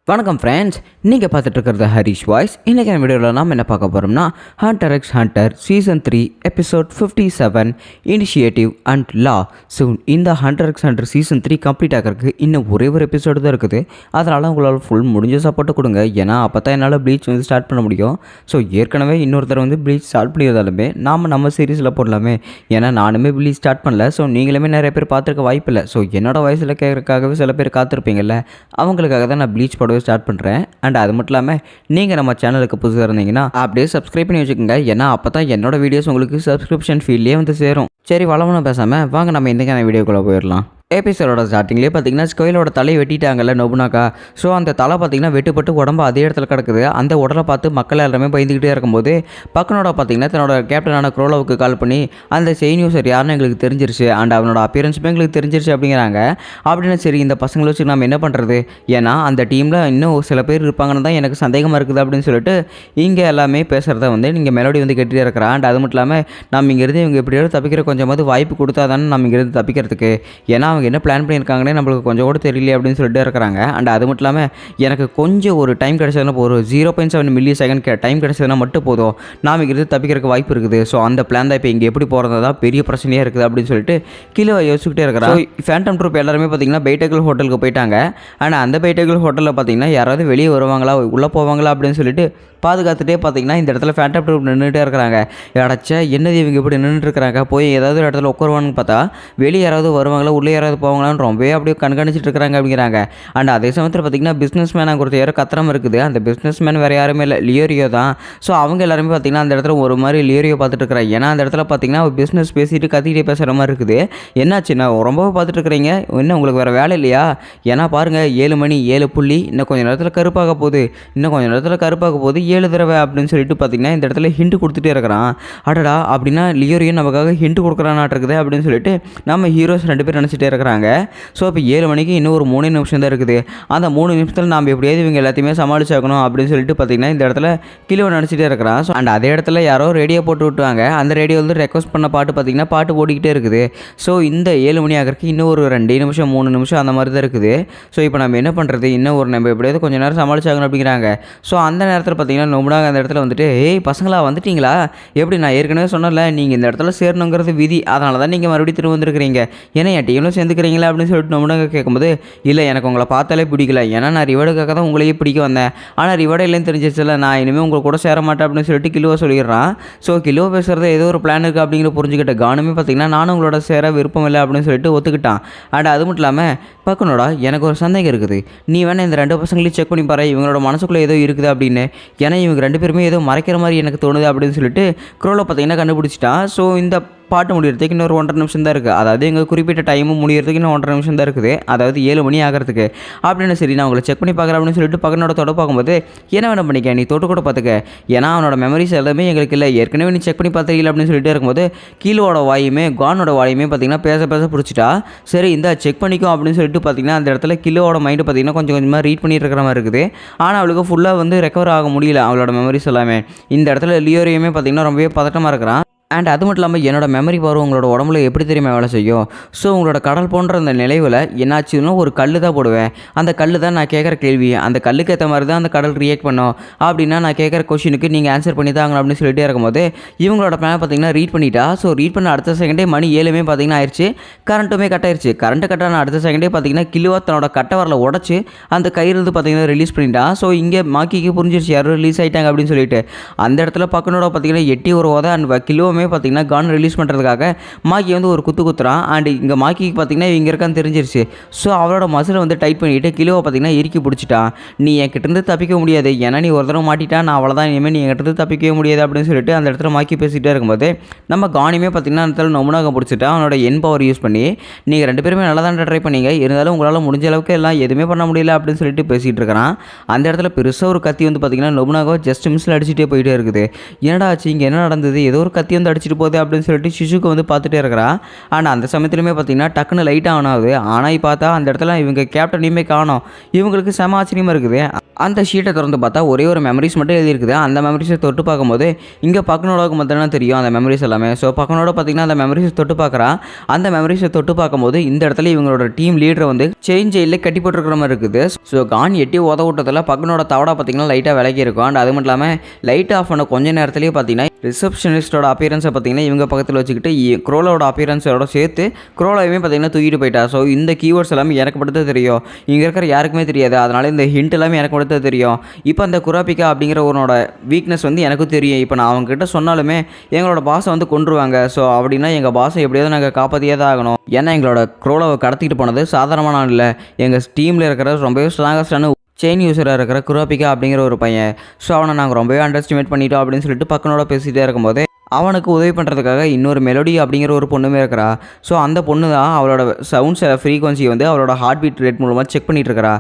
வணக்கம் ஃப்ரெண்ட்ஸ், நீங்கள் பார்த்துட்டு இருக்கிறது ஹரிஷ் வாய்ஸ். இன்றைக்கான வீடியோவில் நாம் என்ன பார்க்க போகிறோம்னா Hunter x Hunter season 3 episode 57 initiative and law. So இந்த Hunter x Hunter season 3 complete ஆகிறதுக்கு இன்னும் ஒரே ஒரு எபிசோடு தான் இருக்குது. அதனால் உங்களால் ஃபுல் முடிஞ்ச சப்போர்ட்டை கொடுங்க. ஏன்னா அப்போ தான் என்னால் ப்ளீச் வந்து ஸ்டார்ட் பண்ண முடியும். ஸோ ஏற்கனவே இன்னொருத்தர் வந்து ப்ளீச் ஸ்டார்ட் பண்ணியிருந்தாலுமே நம்ம சீரீஸில் போடலாமே. ஏன்னா நானுமே ப்ளீச் ஸ்டார்ட் பண்ணல. ஸோ நீங்களுமே நிறைய பேர் பார்த்துருக்க வாய்ப்பு இல்லை. ஸோ என்னோடய வயசில் கேட்கறதுக்காகவே சில பேர் காத்திருப்பீங்கள்ல, அவங்களுக்காக தான் நான் ப்ளீச் போடவே ஸ்டார்ட் பண்ணுறேன். அண்ட் அது மட்டும் இல்லாமல் நீங்கள் நம்ம சேனலுக்கு புதுசாக இருந்தீங்கன்னா அப்படியே சப்ஸ்கிரைப் பண்ணி வச்சுக்கோங்க. ஏன்னா அப்போ தான் என்னோடய வீடியோஸ் உங்களுக்கு சப்ஸ்கிரிப்ஷன் ஃபீல்ட்லேயே வந்து சேரும். சரி, வளவன பேசாமல் வாங்க நம்ம இன்றைக்கான வீடியோக்குள்ளே போயிடலாம். எபிசோடோட ஸ்டார்டிங்லேயே பார்த்தீங்கன்னா ஸ்கொயிலோட தலையை வெட்டிட்டாங்கல்ல நொபுனாக்கா. ஸோ அந்த தலை பார்த்தீங்கன்னா வெட்டுப்பட்டு உடம்பு அதே இடத்துல கிடக்குது. அந்த உடலை பார்த்து மக்கள் எல்லாருமே பயந்துக்கிட்டே இருக்கும்போது பக்கனோட பார்த்தீங்கன்னா தன்னோட கேப்டனான குரோலோவுக்கு கால் பண்ணி அந்த செயின் யூசர் யாருன்னு எங்களுக்கு தெரிஞ்சிருச்சு அண்ட் அவனோட அப்பியரன்ஸுமே எங்களுக்கு தெரிஞ்சிருச்சு அப்படிங்கிறாங்க. அப்படின்னு சரி இந்த பசங்களை வச்சு நம்ம என்ன பண்ணுறது, ஏன்னா அந்த டீமில் இன்னும் சில பேர் இருப்பாங்கன்னு தான் எனக்கு சந்தேகமாக இருக்குது அப்படின்னு சொல்லிட்டு இங்கே எல்லாமே பேசுகிறத வந்து நீங்கள் மெலோடி வந்து கேட்டுகிட்டே இருக்கிறான். அண்ட் அது மட்டும் இல்லாமல் நம்ம இங்கேருந்து இவங்க எப்படியாவது தப்பிக்கிற கொஞ்சமாவது வாய்ப்பு கொடுத்தா தானே நம்ம இங்கேருந்து தப்பிக்கிறதுக்கு, ஏன்னா அவங்க என்ன பிளான் பண்ணியிருக்காங்கன்னே நம்மளுக்கு கொஞ்சம் கூட தெரியல அப்படின்னு சொல்லிட்டு இருக்கிறாங்க. அண்ட் அது மட்டும் இல்லாமல் எனக்கு கொஞ்சம் ஒரு டைம் கிடைச்சதுன்னா போதும், 0.7 மில்லி செகண்ட் டைம் கிடைச்சதுன்னா மட்டும் போதும், நாம் இங்கிருந்து தப்பிக்கிறதுக்கு வாய்ப்பு இருக்குது. ஸோ அந்த பிளான் தான் இப்போ இங்கே எப்படி போகிறது தான் பெரிய பிரச்சனையாக இருக்குது அப்படின்னு சொல்லிட்டு கீழே யோசிச்சுக்கிட்டே இருக்கிறாங்க. ஃபேண்டம் ட்ரூப் எல்லாருமே பார்த்தீங்கன்னா பைடேக்கல் ஹோட்டலுக்கு போயிட்டாங்க. ஆனால் அந்த பைடேக்கல் ஹோட்டலில் பார்த்தீங்கன்னா யாராவது வெளியே வருவாங்களா உள்ளே போவாங்களா அப்படின்னு சொல்லிட்டு பாதுகாத்துட்டே பார்த்தீங்கன்னா இந்த இடத்துல ஃபேண்டம் ட்ரூப் நின்றுட்டே இருக்கிறாங்க. அடைச்சா என்னது இவங்க இப்படி நின்றுட்டு இருக்கிறாங்க, போய் ஏதாவது ஒரு இடத்துல உட்காருவான்னு பார்த்தா வெளியே யாராவது வருவாங்களா உள்ளே யாராவது போவாங்களான்னு ரொம்பவே அப்படியே கண்காணிச்சிட்டு இருக்கிறாங்க அப்படிங்கிறாங்க. அண்ட் அதே சமயத்தில் பார்த்தீங்கன்னா பிஸ்னஸ் மேன் அங்கே ஒருத்தர் யாரோ கத்திரம் இருக்குது. அந்த பிஸ்னஸ் மேன் வேறு யாருமே இல்லை, லியோரியோ தான். ஸோ அவங்க எல்லாருமே பார்த்தீங்கன்னா அந்த இடத்துல ஒரு மாதிரி லியோரியோ பார்த்துட்டு இருக்கிறாங்க. ஏன்னா அந்த இடத்துல பார்த்தீங்கன்னா பிஸ்னஸ் பேசிட்டு கத்திக்கிட்டே பேசுகிற மாதிரி இருக்குது. என்னாச்சு, நான் ரொம்பவே பார்த்துட்டு இருக்கிறீங்க, இன்னும் உங்களுக்கு வேறு வேலை இல்லையா? ஏன்னா பாருங்கள் 7 மணி 7 புள்ளி, இன்னும் கொஞ்சம் நேரத்தில் கருப்பாக போகுது, இன்னும் கொஞ்சம் நேரத்தில் கருப்பாக போகுது 7 தடவை அப்படின்னு சொல்லிட்டு பார்த்தீங்கன்னா இந்த இடத்துல ஹிண்ட் கொடுத்துட்டே இருக்கிறான். அடடா, அப்படின்னா லியோரியோ நமக்காக ஹிண்ட் கொடுக்குறானாட்டு இருக்குது அப்படின்னு சொல்லிட்டு நம்ம ஹீரோஸ் 2 பேர் நினச்சிட்டே இருக்கிறாங்க. ஸோ இப்போ 7 மணிக்கு இன்னும் ஒரு 3 நிமிஷம் தான் இருக்குது. அந்த 3 நிமிஷத்தில் நாம் எப்படியாவது இவங்க எல்லாத்தையுமே சமாளிச்சாக்கணும் அப்படின்னு சொல்லிட்டு பார்த்தீங்கன்னா இந்த இடத்துல கிலோ நினச்சிட்டே இருக்கிறான். ஸோ அண்ட் அதே இடத்துல யாரோ ரேடியோ போட்டு விட்டுவாங்க. அந்த ரேடியோ வந்து ரெக்வஸ்ட் பண்ண பாட்டு பார்த்தீங்கன்னா பாட்டு ஓடிக்கிட்டே இருக்குது. ஸோ இந்த 7 மணி ஆகிறதுக்கு இன்னும் ஒரு 2 நிமிஷம் 3 நிமிஷம் அந்த மாதிரி தான் இருக்குது. ஸோ இப்போ நம்ம என்ன பண்ணுறது, இன்னும் ஒரு நம்ம எப்படியாவது கொஞ்சம் நேரம் சமாளிச்சாகணும் அப்படிங்கிறாங்க. ஸோ அந்த நேரத்தில் பார்த்தீங்கன்னா நொம்புனாங்க அந்த இடத்துல வந்துட்டு, ஏய் பசங்களா வந்துட்டீங்களா, எப்படி நான் ஏற்கனவே சொன்னல நீங்கள் இந்த இடத்துல சேரணுங்கிறது விதி, அதனால தான் நீங்கள் மறுபடியும் திரும்ப வந்துருக்கிறீங்க, ஏன்னா என் டீமில் சேர்ந்துக்கிறீங்களா அப்படின்னு சொல்லிட்டு நொம்புனாங்க கேட்கும்போது, இல்லை எனக்கு உங்களை பார்த்தாலே பிடிக்கல, ஏன்னா நான் ரிவார்டுக்காக தான் உங்களையே பிடிக்க வந்தேன், ஆனால் ரிவார்டு இல்லைன்னு தெரிஞ்சிச்சுல, நான் இனிமேல் உங்களை கூட சேர மாட்டேன் அப்படின்னு சொல்லிட்டு கிலோவை சொல்லிடுறான். ஸோ கிலோ பேசுகிறது ஏதோ ஒரு பிளான் இருக்குது அப்படிங்கிற புரிஞ்சுக்கிட்ட கானுமே பார்த்தீங்கன்னா நானும் உங்களோட சேர விருப்பம் இல்லை அப்படின்னு சொல்லிட்டு ஒத்துக்கிட்டான். அண்ட் அது மட்டும் இல்லாமல் பக்கனோட எனக்கு ஒரு சந்தேகம் இருக்குது, நீ வேணா இந்த 2 பசங்களையும் செக் பண்ணி பாரு, இவங்களோட மனசுக்குள்ளே ஏதோ இருக்குது அப்படின்னு, ஏன்னா இவங்க 2 பேருமே ஏதோ மறைக்கிற மாதிரி எனக்கு தோணுது அப்படின்னு சொல்லிட்டு குரோலோ பார்த்தீங்கன்னா கண்டுபிடிச்சிட்டான். ஸோ இந்த பாட்டு முடிகிறதுக்கு இன்னொரு 1.5 நிமிஷம் தான் இருக்குது. அதாவது எங்கள் குறிப்பிட்ட டைமும் முடிகிறதுக்கு இன்னும் 1.5 நிமிஷம் தான் இருக்குது, அதாவது 7 மணி ஆகிறதுக்கு அப்படின்னு. சரி நான் உங்களை செக் பண்ணி பார்க்குறேன் அப்படின்னு சொல்லிட்டு பக்கனோட தொட பார்க்கும்போது, என்ன வேணும் பண்ணிக்க, நீ தொட்டு கூட பார்த்துக்க, ஏன்னா அவனோட மெமரிஸ் எல்லாமே எங்களுக்கு இல்லை, ஏற்கனவே நீ செக் பண்ணி பார்த்துக்கல அப்படின்னு சொல்லிட்டு இருக்கும்போது கீழோட வாயுமே கானோட வாயுமே பார்த்தீங்கன்னா பேச பிடிச்சிட்டா. சரி இந்த செக் பண்ணிக்கும் அப்படின்னு சொல்லிட்டு பார்த்தீங்கன்னா அந்த இடத்துல கிலோவோட மைண்டு பார்த்தீங்கன்னா கொஞ்சம் கொஞ்சமாக ரீட் பண்ணிட்டு இருக்கிற மாதிரி இருக்குது. ஆனால் அவளுக்கு ஃபுல்லாக வந்து ரெக்கவர் ஆக முடியல அவளோட மெமரிஸ் எல்லாமே. இந்த இடத்துல லியோரியுமே பார்த்தீங்கன்னா ரொம்பவே பதட்டமாக இருக்கிறான். அண்ட் அது மட்டும் இல்லாமல் என்னோடய மெமரி பவர் உங்களோட உடம்புல எப்படி தெரியுமா வேலை செய்யும். ஸோ உங்களோட கடல் போன்ற அந்த நிலைவில் என்னாச்சுன்னா ஒரு கல் தான் போடுவேன், அந்த கல் தான் நான் கேட்குற கேள்வி, அந்த கல்லுக்கு ஏற்ற மாதிரி தான் அந்த கடல் ரியாக்ட் பண்ணோம், அப்படின்னா நான் கேட்குற கொஷினுக்கு நீங்கள் ஆன்சர் பண்ணி தாங்க அப்படின்னு சொல்லிட்டே இருக்கும்போது இவங்களோட பிளான் பார்த்தீங்கன்னா ரீட் பண்ணிட்டா. ஸோ ரீட் பண்ண அடுத்த செகண்டே மணி 7 பார்த்தீங்கன்னா ஆயிடுச்சு, கரண்ட்டுமே கட் ஆயிடுச்சு. கரண்ட்டு கட்டான அடுத்த செகண்டே பார்த்தீங்கன்னா கிலோவா தன்னோட கட்டை வரல உடச்சி அந்த கயிறு பார்த்தீங்கன்னா ரிலீஸ் பண்ணிட்டா. ஸோ இங்கே மாக்கிக்கு புரிஞ்சிருச்சு யாரும் ரிலீஸ் ஆகிட்டாங்க அப்படின்னு சொல்லிட்டு அந்த இடத்துல பக்கனோட பார்த்தீங்கன்னா எட்டி ஒரு உத அண்ட் கிலோ பார்த்தீங்கன்னா கான் ரிலீஸ் பண்ணுறதுக்காக மாக்கி வந்து ஒரு குத்துறான். அண்ட் இங்கே மாக்கிக்கு பார்த்தீங்கன்னா இங்கே இருக்கான்னு தெரிஞ்சிருச்சு. ஸோ அவளோட மசிலை வந்து டைட் பண்ணிவிட்டு கிலோவை பார்த்தீங்கன்னா இறுக்கி பிடிச்சிட்டான். நீ என்கிட்டருந்து தப்பிக்க முடியாது, ஏன்னா நீ ஒரு தடவை மாட்டிட்டா நான் அவ்வளோதான், இனிமேல் நீ என்கிட்ட தப்பிக்கவே முடியாது அப்படின்னு சொல்லிட்டு அந்த இடத்துல மாக்கி பேசிகிட்டே இருக்கும்போது நம்ம கானியுமே பார்த்தீங்கன்னா அந்த இடத்துல நொம்புனாக பிடிச்சிட்டா. அவனோட என் பவர் யூஸ் பண்ணி, நீங்கள் 2 பேருமே நல்லா தான் ட்ரை பண்ணீங்க, இருந்தாலும் உங்களால் முடிஞ்ச அளவுக்கு எல்லாம் எதுவுமே பண்ண முடியல அப்படின்னு சொல்லிட்டு பேசிகிட்டு இருக்கிறான். அந்த இடத்துல பெருசாக ஒரு கத்தி வந்து பார்த்தீங்கன்னா நொம்புனாக ஜஸ்ட் மிஸ்ஸில் அடிச்சுட்டே போயிட்டே இருக்குது. என்னடா ஆச்சு, இங்கே என்ன நடந்தது, ஏதோ ஒரு கத்தி வந்து அடிச்சுட்டு போகுது அப்படின்னு சொல்லிட்டு சிசுக்கு வந்து பார்த்துட்டே இருக்கிறான். ஆனால் அந்த சமயத்துலையுமே பார்த்தீங்கன்னா டக்குன்னு லைட்டாக ஆன் ஆகுது. ஆனால் பார்த்தா அந்த இடத்துல இவங்க கேப்டனையுமே காணோம். இவங்களுக்கு செம ஆச்சரியமாக இருக்குது. அந்த ஷீட்டை திறந்து பார்த்தா ஒரே ஒரு மெமரிஸ் மட்டும் எழுதியிருக்குது. அந்த மெமரிஸை தொட்டு பார்க்கும்போது இங்கே பக்கனோடாவுக்கு மட்டும் தான் தெரியும் அந்த மெமரிஸ் எல்லாமே. ஸோ பக்கனோட பார்த்தீங்கன்னா அந்த மெமரிஸை தொட்டு பார்க்குறா. அந்த மெமரிஸை தொட்டு பார்க்கும்போது இந்த இடத்துல இவங்களோட டீம் லீடரை வந்து செயின் ஜெயிலில் கட்டி போட்டுருக்கிற மாதிரி இருக்குது. ஸோ கான் எட்டி உத விட்டதில் பக்கனோட தவடா பார்த்தீங்கன்னா லைட்டாக விலகி இருக்கும். அண்ட் அது மட்டும் இல்லாமல் லைட் ஆஃப் பண்ண கொஞ்ச நேரத்துலேயே பார்த்தீங்கன்னா ரிசப்ஷனிஸ்டோட அப்பியரன்ஸை பார்த்தீங்கன்னா இவங்க பக்கத்தில் வச்சுக்கிட்டு குரோலோட அப்பியரன்ஸோட சேர்த்து குரோலாவையுமே பார்த்தீங்கன்னா தூக்கிட்டு போயிட்டா. ஸோ இந்த கீவேர்ட்ஸ் எல்லாமே எனக்கு மட்டும் தான் தெரியும், இங்கே இருக்கிற யாருக்குமே தெரியாது. அதனால இந்த ஹிண்ட் எல்லாமே எனக்கு மட்டும் தான் தெரியும். இப்போ அந்த குராபிகா அப்படிங்கிற உன்னோட வீக்னஸ் வந்து எனக்கும் தெரியும். இப்போ நான் அவங்ககிட்ட சொன்னாலுமே எங்களோட பாஸை வந்து கொண்டுருவாங்க. ஸோ அப்படின்னா எங்கள் பாஸை எப்படியாவது நாங்கள் காப்பாற்றியே தான் ஆகணும். ஏன்னா எங்களோட குரோலாவை கடத்திட்டு போனது சாதாரணமான இல்லை, எங்கள் டீமில் இருக்கிற ரொம்பவே ஸ்ட்ராங்கஸ்டான செயின் யூஸராக இருக்கிற குராபிகா அப்படிங்கிற ஒரு பையன். ஸோ அவனை நாங்கள் ரொம்பவே அண்டர் எஸ்டிமேட் பண்ணிட்டோம் அப்படின்னு சொல்லிட்டு பக்கனோட பேசிகிட்டே இருக்கும்போது அவனுக்கு உதவி பண்ணுறதுக்காக இன்னொரு மெலோடி அப்படிங்கிற ஒரு பொண்ணுமே இருக்கிறா. ஸோ அந்த பொண்ணு தான் அவளோட சவுண்ட்ஸ் ஃப்ரீக்வன்சி வந்து அவளோட ஹார்ட் பீட் ரேட் மூலமாக செக் பண்ணிட்டு இருக்கா.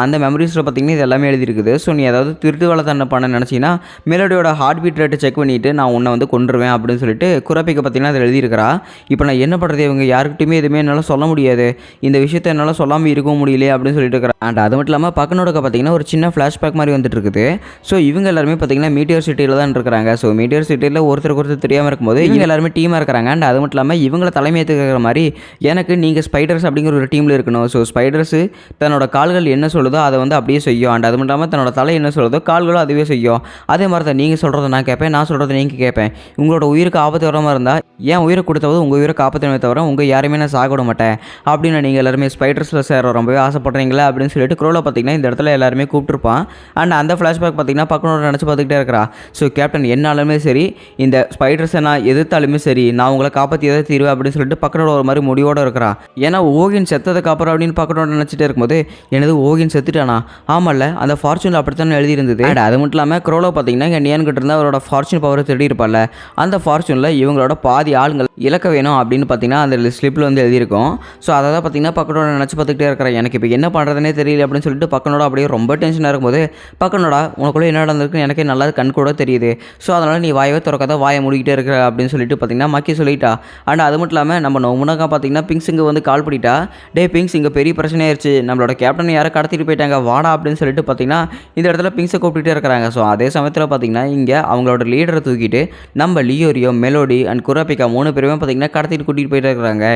அந்த மெமரிஸில் பார்த்தீங்கன்னா இது எல்லாமே எழுதிருக்குது. ஸோ நீ ஏதாவது திருட்டு வேலை தன்னை பண்ண நினச்சின்னா மெலோடியோட ஹார்ட் பீட் ரேட்டை செக் பண்ணிவிட்டு நான் உன்னை வந்து கொண்டுருவேன் அப்படின்னு சொல்லிட்டு குராபிக்கு பார்த்தீங்கன்னா அதை எழுதியிருக்கிறா. இப்போ நான் என்ன பண்ணுறது, இவங்க யாருக்கிட்டையுமே எதுவுமே என்னால் சொல்ல முடியாது, இந்த விஷயத்தை என்னால் சொல்லாமல் இருக்கவும் முடியலையே அப்படின்னு சொல்லிட்டு இருக்கிறேன். அண்ட் அது மட்டும் இல்லாமல் பக்கனோட பார்த்தீங்கன்னா ஒரு சின்ன ஃப்ளாஷ்பேக் மாதிரி வந்துட்டு இருக்குது. ஸோ இவங்க எல்லாருமே பார்த்தீங்கன்னா மீட்டியர் சிட்டியில் தான் இருக்கிறாங்க. ஸோ மீட்டியர் சிட்டியில் ஒருத்தருக்கு தெரியாமல் இருக்கும்போது இவங்க எல்லாருமே டீமாக இருக்கிறாங்க. அண்ட் அது மட்டும் இல்லாமல் இவங்களை தலைமையேற்றுக்கிற மாதிரி எனக்கு நீங்கள் ஸ்பைடர்ஸ் அப்படிங்கிற ஒரு டீமில் இருக்கணும். ஸோ ஸ்பைடர்ஸு தன்னோட கால்கள் என்ன சொல்லுதோ அதை வந்து அப்படியே செய்யும். அண்ட் அது மட்டும் இல்லாமல் தன்னோட தலை என்ன சொல்லுதோ கால்களும் அதுவே செய்யும். அதே மாதிரி தான் நீங்கள் சொல்கிறத நான் கேட்பேன், நான் சொல்கிறத நீங்கள் கேட்பேன். உங்களோட உயிருக்கு ஆபத்து வர மாதிரி இருந்தால் ஏன் உயிரை கொடுத்தாவது உங்கள் உயிரை காப்பாற்றவே தவிர உங்கள் யாருமே நான் சாக விட மாட்டேன் அப்படின்னு நீங்கள் எல்லாருமே ஸ்பைடர்ஸில் சேர ரொம்பவே ஆசைப்படுறீங்களா அப்படின்னு சொல்லிட்டு குரோவில் பார்த்தீங்கன்னா இந்த இடத்துல எல்லாருமே கூப்பிட்டுருப்பான். அண்ட் அந்த ஃப்ளாஷ்பேக் பார்த்தீங்கன்னா பக்கனோட நினச்சி பார்த்துக்கிட்டே இருக்கிறா. ஸோ கேப்டன் என்னாலுமே சரி இந்த ஸ்பைடர்ஸை நான் எதிர்த்தாலுமே சரி நான் உங்களை காப்பாற்றியதை தீர்வேன் அப்படின்னு சொல்லிட்டு பக்கனோட ஒரு மாதிரி முடிவோடு இருக்கிறா. ஏன்னா ஓகின் செத்ததுக்கு அப்புறம் அப்படின்னு பக்கனோட நினச்சிட்டே இருக்கும்போது எனது ஓகின் செத்துட்டானா, ஆமாம்ல அந்த ஃபார்ச்சூனில் அப்படித்தான் எழுதியிருந்தது. அண்ட் அது மட்டும் இல்லாமல் குரோவில் பார்த்தீங்கன்னா இங்கே நியான் கிட்ட இருந்தால் அவரோட ஃபார்ச்சூன் பவரை தேடி இருப்பாள். அந்த ஃபார்ச்சூனில் இவங்களோட பாதி ஆளுங்கள் இலக்க வேணும் அப்படின்னு பார்த்தீங்கன்னா அந்த ஸ்லிப்பில் வந்து எழுதியிருக்கும். ஸோ அதை தான் பார்த்தீங்கன்னா பக்கனோட நினச்சி பார்த்துக்கிட்டே இருக்கிறேன். எனக்கு இப்போ என்ன பண்ணுறதுனே தெரியல அப்படின்னு சொல்லிட்டு பக்கனோட அப்படியே ரொம்ப டென்ஷனாக இருக்கும்போது பக்கனோட உனக்குள்ளே என்ன நடந்திருக்குன்னு எனக்கே நல்லா கண் கூட தெரியுது. ஸோ அதனால் நீ வாயவே திறக்காத, வாயை முடிக்கிட்டே இருக்கிற அப்படின்னு சொல்லிட்டு பார்த்தீங்கன்னா மக்கி சொல்லிட்டா. அண்ட் அது மட்டும் இல்லாமல் நம்ம முன்னாக்கா பார்த்தீங்கன்னா பிங்ஸ் இங்கே வந்து கால் பண்ணிட்டா. டே பிங்ஸ் இங்கே பெரிய பிரச்சனை ஆயிடுச்சு, நம்மளோட கேப்டன் யாரை கடத்திட்டு போயிட்டாங்க வாடா அப்படின்னு சொல்லிட்டு பார்த்தீங்கன்னா இந்த இடத்துல பிங்ஸை கூப்பிட்டுட்டே இருக்கிறாங்க. ஸோ அதே சமயத்தில் பார்த்தீங்கன்னா இங்கே அவங்களோட லீடரை தூக்கிட்டு நம்ம லியோரியோ மெலோடி அண்ட் குராபிகா 3 பேருமே பார்த்தீங்கன்னா கடத்திட்டு கூட்டிகிட்டு போயிட்டு இருக்கிறாங்க.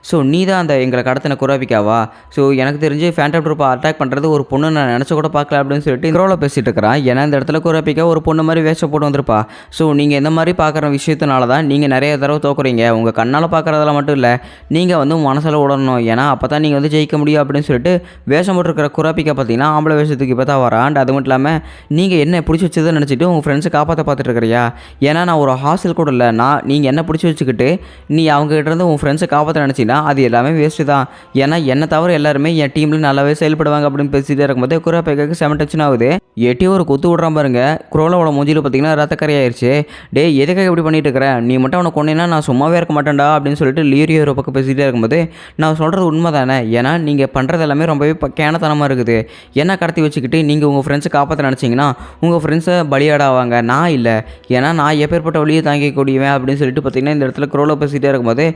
ஸோ நீ தான் அந்த எங்களை கடத்தின குராபிகாவா? ஸோ எனக்கு தெரிஞ்சு ஃபேண்டம் ட்ரூப்பை அட்டாக் பண்ணுறது ஒரு பொண்ணு நான் நினச்ச கூட பார்க்கல அப்படின்னு சொல்லிட்டு க்ரோவில் பேசிகிட்டு இருக்கிறான். ஏன்னா இந்த இடத்துல குராபிகா ஒரு பொண்ணு மாதிரி வேஷம் போட்டு வந்திருப்பா. ஸோ நீங்கள் இந்த மாதிரி பார்க்குற விஷயத்தினால தான் நீங்கள் நிறைய தடவை தோக்குறீங்க. உங்கள் கண்ணால் பார்க்குறதெல்லாம் மட்டும் இல்லை, நீங்கள் வந்து மனசில் விடணும், ஏன்னா அப்போ தான் நீங்கள் வந்து ஜெயிக்க முடியும் அப்படின்னு சொல்லிட்டு வேஷம் போட்டுருக்கிற குராபிகா பார்த்தீங்கன்னா ஆம்பளை வேஷத்துக்கு இப்போ தான் வரான். அது மட்டும் இல்லாமல் நீங்கள் என்ன பிடிச்சி வச்சதுன்னு நினச்சிட்டு உங்கள் ஃப்ரெண்ட்ஸை காப்பாற்ற பார்த்துட்டு இருக்கிறியா? ஏன்னா நான் ஒரு ஹாஸ்டல் கூட இல்லை, நீங்கள் என்ன பிடிச்சி வச்சுக்கிட்டு நீ அவங்ககிட்ட இருந்து உன் ஃப்ரெண்ட்ஸை காப்பாற்ற நினச்சின்னா அது எல்லாமே வேஸ்ட்டு தான். ஏன்னா என்னை தவிர எல்லாருமே என் டீமில் நல்லாவே செயல்படுவாங்க அப்படின்னு பேசிகிட்டே இருக்கும்போது குராபிகாக்கு 7 டென்ஷன் ஆகுது. எட்டி ஒரு குத்து விட்றான் பாருங்க. குரோலோட மூஞ்சியில் பார்த்தீங்கன்னா ரத்தக்கரை ஆயிடுச்சு. டே எதுக்காக இப்படி பண்ணிட்டு இருக்கிறேன், நீ மட்டும் அவனை கொண்டீங்கன்னா நான் சும்மாவே இருக்க மாட்டேன்டா அப்படின்னு சொல்லிட்டு லியோரியோ ஒரு பக்கம் பேசிகிட்டே இருக்கும்போது நான் சொல்கிறது உண்மை தானே, ஏன்னா நீங்கள் பண்ணுறது எல்லாமே ரொம்பவே கேனத்தனமாக இருக்குது. என்ன கடத்தி வச்சுக்கிட்டு நீங்கள் உங்கள் ஃப்ரெண்ட்ஸை காப்பாற்ற நினச்சிங்கன்னா உங்கள் ஃப்ரெண்ட்ஸை பலியாடாவாங்க, நான் இல்லை. ஏன்னா நான் எப்பேற்பட்ட வழியை தாங்கிக்கூடியவன் அப்படின்னு சொல்லிட்டு பார்த்தீங்கன்னா இந்த இடத்துல குரோலோ பேசிகிட்டே இருக்கும்போது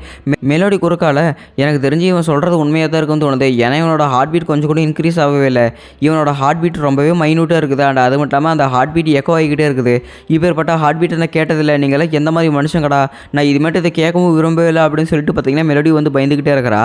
மெலோடி குறுக்கால எனக்கு தெரிஞ்சு இவன் சொல்கிறது உண்மையாக தான் இருக்குன்னு தோணுது. ஏன்னா இவனோட ஹார்ட் பீட் கொஞ்சம் கூட இன்க்ரீஸ் ஆகவே இல்லை, இவனோட ஹார்ட் பீட் ரொம்பவே மைனூட்டாக இருக்குது. அண்ட் அது மட்டும் இல்லாமல் அந்த ஹார்ட் பீட் எக்கோ ஆகிக்கிட்டே இருக்குது. இப்பேற்பட்ட ஹார்ட் பீட்டை நான் கேட்டதில்லை, நீங்களே எந்த மாதிரி மனுஷங்கடா, நான் இது மட்டும் இதை கேட்கவும் விரும்பவே இல்லை அப்படின்னு சொல்லிட்டு பார்த்தீங்கன்னா மெலோடி வந்து பயந்துக்கிட்டே இருக்கிறா.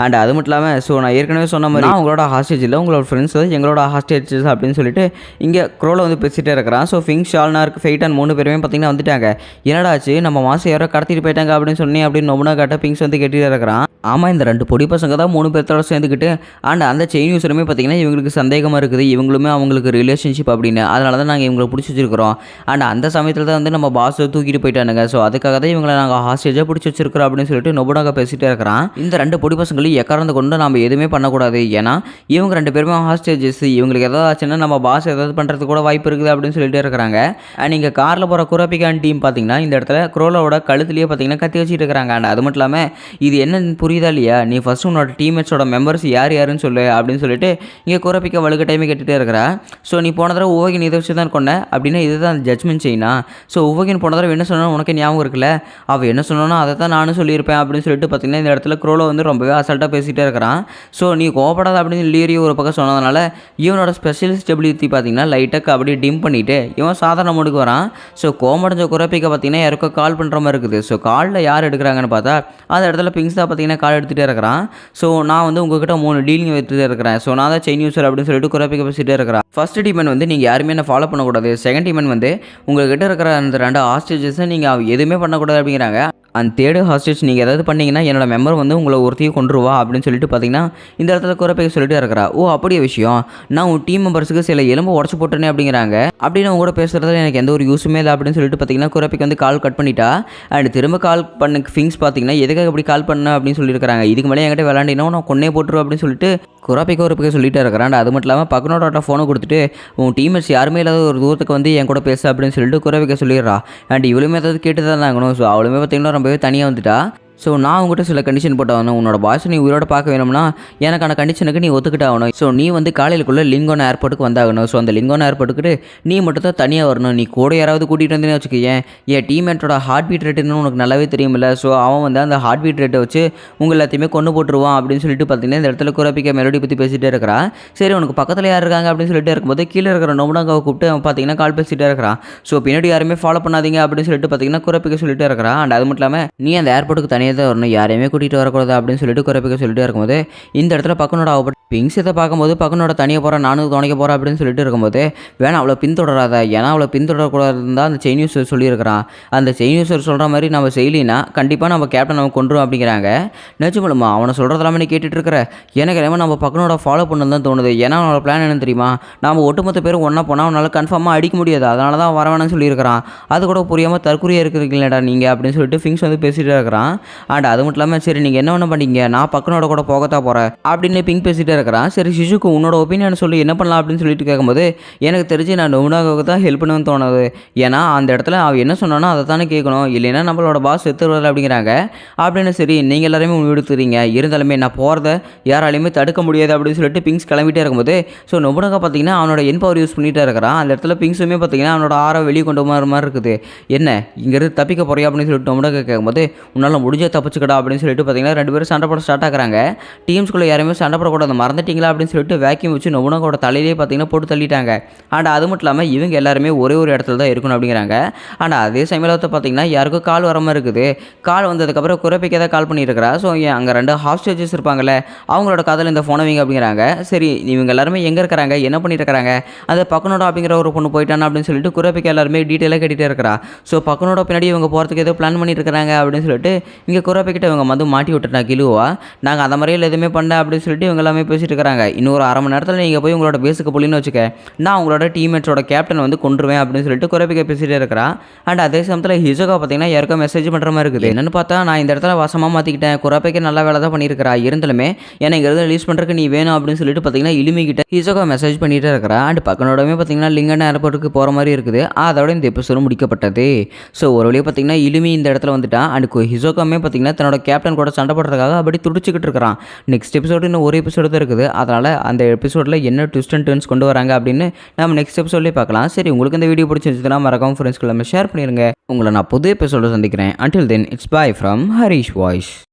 அண்ட் அது மட்டும் இல்லாமல் ஸோ நான் ஏற்கனவே சொன்ன மாதிரி உங்களோட ஹாஸ்டேஜ் இல்லை, உங்களோட ஃப்ரெண்ட்ஸ் எங்களோட ஹாஸ்டேஜஸ் அப்படின்னு சொல்லிட்டு இங்கே க்ரோவில் வந்து பேசிகிட்டே இருக்கிறான். ஸோ ஃபிங் ஷால்னார்க் ஃபெய்டன் 3 பேருமே பார்த்தீங்கன்னா வந்துட்டாங்க. என்னடாச்சு நம்ம மாதம் யாரோ கடத்திட்டு போயிட்டாங்க அப்படின்னு சொன்னேன் அப்படின்னு நொம்புனா காட்ட பிங்ஸ் வந்து கேட்டுகிட்டே இருக்கிறான். ஆமாம் இந்த 2 பொடி பசங்க தான் 3 பேர்த்தோட சேர்ந்துக்கிட்டு அண்ட் அந்த செயின் யூஸருமே பார்த்தீங்கன்னா இவங்களுக்கு சந்தேகமாக இருக்குது, இவங்களுமே அவங்களுக்கு ரிலேஷன்ஷிப் அப்படின்னு, அதனால தான் நாங்கள் இவங்களை பிடிச்சி வச்சிருக்கிறோம். அண்ட் அந்த சமயத்தில் தான் வந்து நம்ம பாஸை தூக்கிட்டு போயிட்டானுங்க. ஸோ அதுக்காக தான் இவங்களை நாங்கள் ஹாஸ்டேஜாக பிடிச்சி வச்சிருக்கிறோம் அப்படின்னு சொல்லிட்டு நொபுனாகா பேசிகிட்டே இருக்கிறான். இந்த 2 பொடி பசங்களையும் எக்காரந்து கொண்டு நம்ம எதுவுமே பண்ணக்கூடாது, ஏன்னா இவங்க 2 பேருமே ஹாஸ்டேஜஸ், இவங்களுக்கு ஏதாவது ஆச்சுன்னா நம்ம பாஸ் ஏதாவது பண்ணுறதுக்கு கூட வாய்ப்பு இருக்குது அப்படின்னு சொல்லிட்டு இருக்கிறாங்க. அண்ட் இங்கே காரில் போகிற குராபிகான் டீம் பார்த்தீங்கன்னா இந்த இடத்துல குரோலோட கழுத்துலேயே பார்த்தீங்கன்னா கத்தி பேசிகிட்டு இருக்கிறாங்க. அண்ட் அது மட்டும் இல்லாமல் இது என்னன்னு புரியுதா இல்லையா, நீ ஃபஸ்ட்டு உன்னோட டீம்மேட்ஸோட மெம்பர்ஸ் யாருன்னு சொல்லு அப்படின்னு சொல்லிட்டு இங்கே குரப்பிக்க வழுக்க டைமே கேட்டுகிட்டே இருக்கிறா. ஸோ நீ போன தடவை உவகின் இதை வச்சு தான் கொண்ட அப்படின்னா இதுதான் ஜட்மெண்ட் செய்யினா. ஸோ உவகின் போன தடவை என்ன சொன்னா உனக்கு ஞாபகம் இருக்குல்ல, அவள் என்ன சொன்னானோ அதை தான் நானும் சொல்லியிருப்பேன் அப்படின்னு சொல்லிட்டு பார்த்தீங்கன்னா இந்த இடத்துல க்ரோலோ வந்து ரொம்பவே அசால்ட்டாக பேசிகிட்டே இருக்கிறான். ஸோ நீ கோபப்படாத அப்படின்னு லியரியோ ஒரு பக்கம் சொன்னதுனால இவனோட ஸ்பெஷலிஸ்ட் எபிலிட்டி பார்த்தீங்கன்னா லைட்டாக அப்படியே டிம் பண்ணிவிட்டு இவன் சாதாரண மோடுக்கு வரான். ஸோ கோமடைஞ்ச குரப்பிக்க பார்த்தீங்கன்னா யாருக்கோ கால் பண்ணுற மாதிரி இருக்குது. ஸோ காலில் யார் எடுக்கிறாங்கன்னு பார்த்தா அந்த இடத்துல பிங்ஸ் தான் பார்த்தீங்கன்னா கால் எடுத்துகிட்டே இருக்கிறான். ஸோ நான் வந்து உங்ககிட்ட 3 டீலிங் எடுத்துகிட்டே இருக்கிறேன். ஸோ நான் தான் செயின் யூசர் அப்படின்னு சொல்லிட்டு குரப்பிக்க பேசிகிட்டே இருக்கிறான். ஃபர்ஸ்ட் டீமன் வந்து நீங்கள் யாருமே என்ன ஃபாலோ பண்ணக்கூடாது. செகண்ட் டீமன் வந்து உங்கள்கிட்ட இருக்கிற அந்த 2 ஹாஸ்டேஜஸை நீங்கள் எதுவுமே பண்ணக்கூடாது அப்படிங்கிறாங்க. அந்த தேர்டு ஹாஸ்டேஜ் நீங்கள் ஏதாவது பண்ணிங்கன்னா என்னோட மெம்பர் வந்து உங்களை ஒருத்தையும் கொண்டுருவா அப்படின்னு சொல்லிட்டு பார்த்தீங்கன்னா இந்த இடத்துல குரப்பிக்க சொல்லிட்டு இருக்கிறா. ஓ அப்படியே விஷயம், நான் உன் டீம் மெம்பர்ஸுக்கு சில எலும்பு உடச்சு போட்டேனே அப்படிங்கிறாங்க. அப்படின்னு உங்க கூட பேசுகிறதுல எனக்கு எந்த ஒரு யூஸுமே இல்லை அப்படின்னு சொல்லிட்டு பார்த்தீங்கன்னா குரப்பிக்கு வந்து கால் கட் பண்ணிட்டா. அண்ட் திரும்ப கால் பண்ண ஃபிங்ஸ் பார்த்தீங்கன்னா எதுக்காக இப்படி கால் பண்ண அப்படின்னு சொல்லியிருக்காங்க. இதுக்கு மேலே என்கிட்ட விளாண்டினா நான் கொன்னே போட்டுருவோம் அப்படின்னு சொல்லிட்டு குரப்பிக்க சொல்லிட்டு இருக்கிறான். அது மட்டும் இல்லாமல் பக்கனோட ஃபோனை கொடுத்துட்டு உன் டீம்மேட்ஸ் யாருமே இல்லாத ஒரு தூரத்துக்கு வந்து என் கூட பேச அப்படின்னு சொல்லிட்டு குரப்பிக்க சொல்லிடுறா. அண்ட் இவளுமே ஏதாவது கேட்டு தான் ஆகணும். ஸோ அவளுமே பார்த்தீங்கன்னா ரொம்பவே தனியாக வந்துட்டா. ஸோ நான் உங்கள்கிட்ட சில கண்டிஷன் போட்டாகணும். உன்னோட பாய்ஸ் நீ உயிரோட பார்க்க வேணும்னா எனக்கான கண்டிஷனுக்கு நீ ஒத்துக்கிட்டு ஆகணும். ஸோ நீ வந்து காலையிலுக்குள்ளே லிங்கோன் ஏர்போர்ட்டுக்கு வந்தாகணும். ஸோ அந்த லிங்கோன் ஏர்போர்ட்டுக்கு நீ மட்டும் தான் தனியாக வரணும். நீ கூட யாராவது கூட்டிகிட்டு வந்தேன்னு வச்சுக்கேன், என் டீம்மேட்டோட ஹார்ட் பீட் ரேட்டுன்னு உனக்கு நல்லாவே தெரியுமில்ல. ஸோ அவன் வந்து அந்த ஹார்ட் பீட் ரேட்டை வச்சு உங்கள் எல்லாத்தையுமே கொண்டு போட்டுருவான் அப்படின்னு சொல்லிட்டு பார்த்தீங்கன்னா இந்த இடத்துல குரப்பிக்க மெலோடி பற்றி பேசிகிட்டே இருக்கிறா. சரி உனக்கு பக்கத்தில் யார் இருக்காங்க அப்படின்னு சொல்லிட்டு இருக்கும்போது கீழே இருக்கிற நோம்புடாங்காவை கூப்பிட்டு அவன் பார்த்தீங்கன்னா கால் பேசிகிட்டே இருக்கிறான். ஸோ பின்னாடி யாருமே ஃபாலோ பண்ணாதீங்க அப்படின்னு சொல்லிட்டு பார்த்தீங்கன்னா குரப்பிக்க சொல்லிட்டு இருக்கிறான். அண்ட் அது மட்டும் இல்லாமல் நீ அந்த ஏர்போர்ட்டுக்கு தனியாக தான் வரணும், யாரையுமே கூட்டிகிட்டு வரக்கூடாது அப்படின்னு சொல்லிட்டு குரப்பிக்க சொல்லிட்டு இருக்கும்போது இந்த இடத்துல பக்கனோட ஆகப்பட்டு பிங்ஸ் இதை பார்க்கும்போது பக்கனோட தனியாக போகிறேன் நானும் துணைக்க போகிறேன் அப்படின்னு சொல்லிட்டு இருக்கும்போது வேணா அவளை பின்தொடராத, ஏன்னா அவளை பின்தொடரக்கூடாதுன்னு தான் அந்த செயின் யூசர் சொல்லியிருக்கிறான். அந்த செயின் யூசர் சொல்கிற மாதிரி நம்ம செய்யலினா கண்டிப்பாக நம்ம கேப்டன் நம்ம கொண்டுரும் அப்படிங்கிறாங்க. நிஜமலுமா அவனை சொல்கிறதெல்லாமே நீ கேட்டுட்டு இருக்கிற, எனக்கு எல்லாமே நம்ம பக்கனோட ஃபாலோ பண்ணு தான் தோணுது. ஏன்னா அவனோட பிளான் என்னன்னு தெரியுமா, நாம் ஒட்டுமொத்த பேரும் ஒன்றா போனால் அவனால் கன்ஃபார்மாக அடிக்க முடியாது, அதனால தான் வரவேணும்னு சொல்லியிருக்கிறான். அது கூட புரியாமல் தற்கொலையாக இருக்கிறீங்களேடா நீங்கள் அப்படின்னு சொல்லிட்டு ஃபிங்ஸ் வந்து பேசிகிட்டே இருக்கிறான். அண்ட் அது மட்டும் இல்லாமல் சரி நீங்கள் என்ன பண்ணீங்க, நான் பக்கனோட கூட போகத்தான் போகிறேன் அப்படின்னு பிங்க் பேசிகிட்டே இருக்கிறான். சரி சிசுக்கு உன்னோட ஒப்பீனியன் சொல்லி என்ன பண்ணலாம் அப்படின்னு சொல்லிட்டு கேட்கும்போது எனக்கு தெரிஞ்சு நான் நோனாவுக்கு தான் ஹெல்ப் பண்ணுவேன்னு தோணுது. ஏன்னா அந்த இடத்துல அவன் என்ன சொன்னானோ அதை தானே கேட்கணும், இல்லைன்னா நம்மளோட பாஸ் செத்துருவாரு அப்படிங்கிறாங்க. அப்படின்னு சரி நீங்கள் எல்லாருமே எடுத்துறீங்க, இருந்தாலுமே நான் போகிறத யாராலையுமே தடுக்க முடியாது அப்படின்னு சொல்லிட்டு பிங்ஸ் கிளம்பிட்டே இருக்கும்போது ஸோ நொபுனாகா பார்த்தீங்கன்னா அவனோட என்பவர் யூஸ் பண்ணிகிட்டே இருக்கிறான். அந்த இடத்துல பிங்ஸுமே பார்த்தீங்கன்னா அவனோட ஆரை வெளியே கொண்டு வர மாதிரி இருக்குது. என்ன இங்கேருந்து தப்பிக்க போறியா அப்படின்னு சொல்லிட்டு நொபுனாகா கேட்கும்போது உன்னால் முடிஞ்ச தப்பிச்சுக்கடா அப்படின்னு சொல்லிட்டு பார்த்தீங்கன்னா 2 பேரும் சண்டை போட ஸ்டார்ட் ஆகுறாங்க. டீம்ஸ்குள்ளே யாருமே சண்டை போடக்கூடாது மறந்துட்டீங்களா அப்படின்னு சொல்லிட்டு வேக்யூம் வச்சு நொபுனாகோட தலையிலே பார்த்தீங்கன்னா போட்டு தள்ளிட்டாங்க. அண்ட் அது மட்டும் இல்லாமல் இவங்க எல்லாருமே ஒரே ஒரு இடத்துல தான் இருக்கணும் அப்படிங்கிறாங்க. ஆனால் அதே சமயத்தில் பார்த்தீங்கன்னா யாருக்கும் கால் வர மாதிரி இருக்குது. கால் வந்ததுக்கப்புறம் குரப்பிக்க தான் கால் பண்ணியிருக்கிறா. ஸோ அங்கே 2 ஹாஸ்டேஜஸ் இருப்பாங்கல்ல அவங்களோட காதில் இந்த ஃபோனை வைங்க அப்படிங்கிறாங்க. சரி இவங்க எல்லாருமே எங்கே இருக்கிறாங்க, என்ன பண்ணிட்டு இருக்கிறாங்க, அந்த பக்கனோட அப்படிங்கிற ஒரு பொண்ணு போயிட்டானா அப்படின்னு சொல்லிட்டு குரப்பிக்க எல்லாருமே டீட்டெயிலாக கேட்டுகிட்டே இருக்கிறா. ஸோ பக்கனோட பின்னாடி இவங்க போகிறதுக்கு ஏதோ பிளான் பண்ணிட்டு இருக்கிறாங்க அப்படின்னு சொல்லிட்டு இங்கே குரப்பிக்கிட்ட இவங்க வந்து மாட்டி விட்டுட்டா கிலுவா. நாங்கள் அந்த மாதிரியில் எதுவுமே பண்ண அப்படின்னு சொல்லிட்டு இவங்க எல்லாமே பேசிட்டு இருக்கிறாங்க. இன்னொரு 1/2 மணி நேரத்தில் நீங்கள் போய் உங்களோட பேஸுக்கு போலின்னு வச்சுக்க, நான் உங்களோட டீம்மேட்ஸோட கேப்டன் வந்து கொண்டுருவேன் அப்படின்னு சொல்லிட்டு குரப்பிக்க பேசிகிட்டே இருக்கிறான். அண்ட் அதே சமயத்தில் ஹிசோகா பார்த்தீங்கன்னா யாருக்கும் மெசேஜ் பண்ணுற மாதிரி இருக்குது. என்னென்னு பார்த்தா நான் இந்த இடத்துல வசமாக மாற்றிக்கிட்டேன், குரப்பிக்க நல்ல வேலை தான் பண்ணியிருக்கிறா, இருந்தாலுமே என்னை இங்கிருந்து ரிலீஸ் பண்ணுறதுக்கு நீ வேணும் அப்படின்னு சொல்லிட்டு பார்த்தீங்கன்னா இலுமிக்கிட்ட ஹிசோகா மெசேஜ் பண்ணிகிட்டே இருக்கிறா. அண்ட் பக்கனோடமே பார்த்தீங்கன்னா லிங்கன் ஏர்போர்ட்டுக்கு போகிற மாதிரி இருக்குது. அதோட இந்த எபிசோடு முடிக்கப்பட்டது. ஸோ ஒரு வழியாக பார்த்தீங்கன்னா இலுமி இந்த இடத்துல வந்துட்டான். அண்ட் ஹிசோகாமே பார்த்தீங்கன்னா தன்னோட கேப்டன் கூட சண்டை போடுறதுக்காக அப்படி துடிச்சிக்கிட்டு இருக்கிறான். நெக்ஸ்ட் எபிசோடு இன்னும் ஒரு எபிசோடு தான் இருக்குது. அதனால் அந்த எபிசோடில் என்ன ட்விஸ்ட் அண்ட் டர்ன்ஸ் கொண்டு வராங்க அப்படின்னு நம்ம நெக்ஸ்ட் எபிசோட்லேயே பார்க்கலாம். சரி உங்களுக்கு இந்த வீடியோ பிடிச்சிருந்துச்சுன்னா மறக்காம ஃப்ரெண்ட்ஸ்க்கு எல்லாமே ஷேர் பண்ணிடுங்க. உங்களை நான் புது எபிசோட சந்திக்கிறேன். Until then, it's bye from Harish Voice.